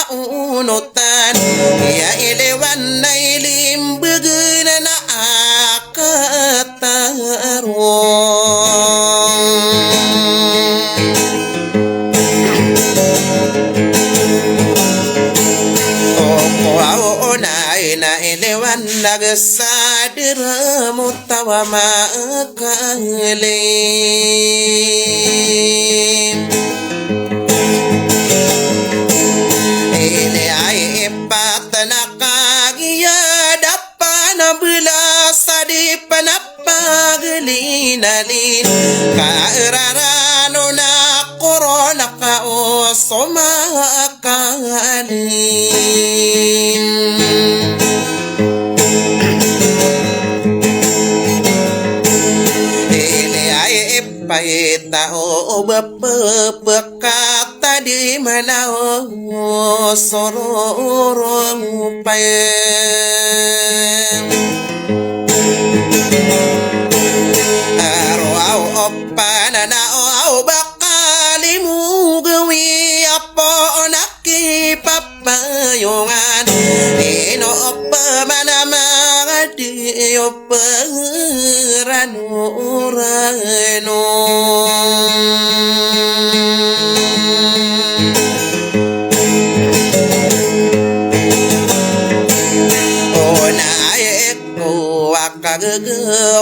Unutan ya ilewan na ilimbugin na akatarong na ilewan nagsadir mutawa makalim Nalin kairarano na korona ka o sumakalin Ini ay ipahita o bapapakata di mana o sororong payem Pananao bakali mo gawi apo nakipapayungan Ino pa manamang diyo parano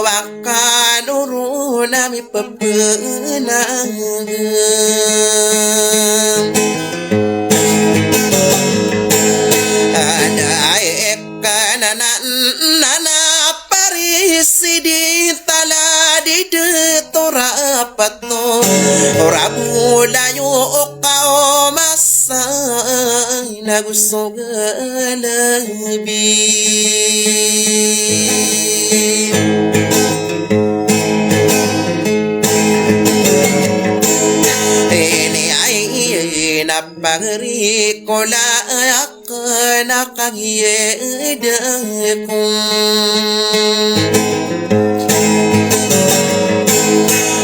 Wakanuru nami pepenang Ada ikan nana parisi di tala di detorapatno Rabu layu kau masa nagusogalabi Pagri kola akana kagiyedakum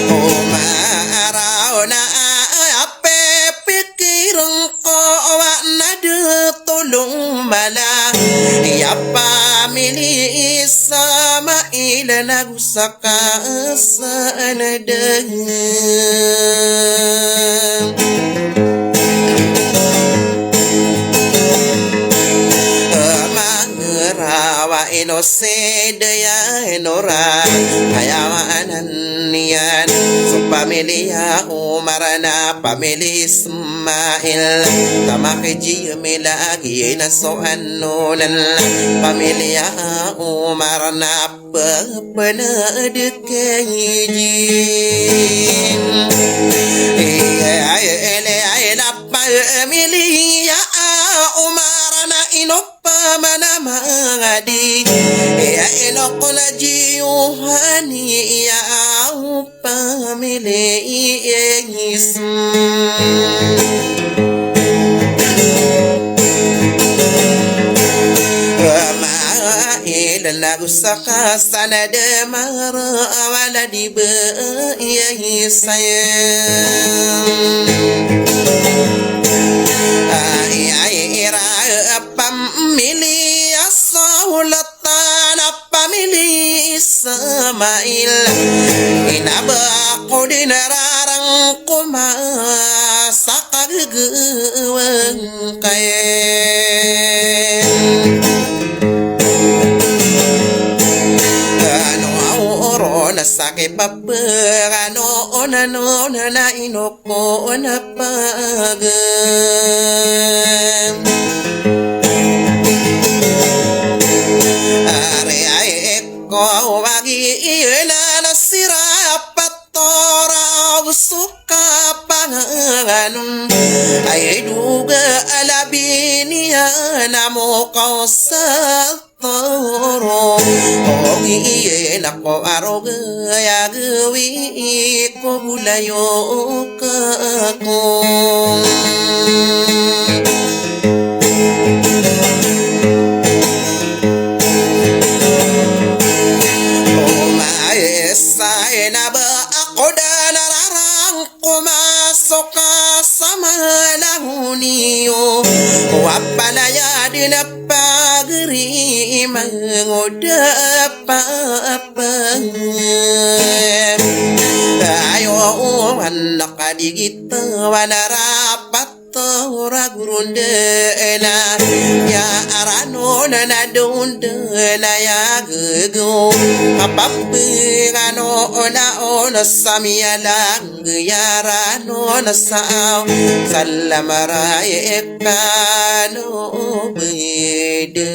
Umarao na ape pikirang ko na tulong mala Ya pamili sama ila nagusaka sa nadag Inoseda enora kayawanan niyan so pamilya umarana pamili Ismail tamakiji milagi na so anulan pamilya umarana papanadikayijin ay na pamilya umarana inoppa manamangadi ya inokula jiyuhani ya upamile Lagusaka sanade mara awala diba iya sayang ira pamili asaulatan pamili isa mail inaba ko dinararang kumasa kagagawang kayen sakit papa ano onano na inoko na pagam are ay ko wagi na nasira patora suka panganum ay duga alabinia namo kau sa toro ogi na ko aroga ya gwi ko bulayo ka ko oh maesa na ba ako nararang kumasok ka sa malahuniyo wapalaya din na pagri mangodapapang ayo anak kadigit wanarapat ragurundela ya arano na nadundela ya gugu kapapingano ona samialang ya rano na sao salamaraye kano bede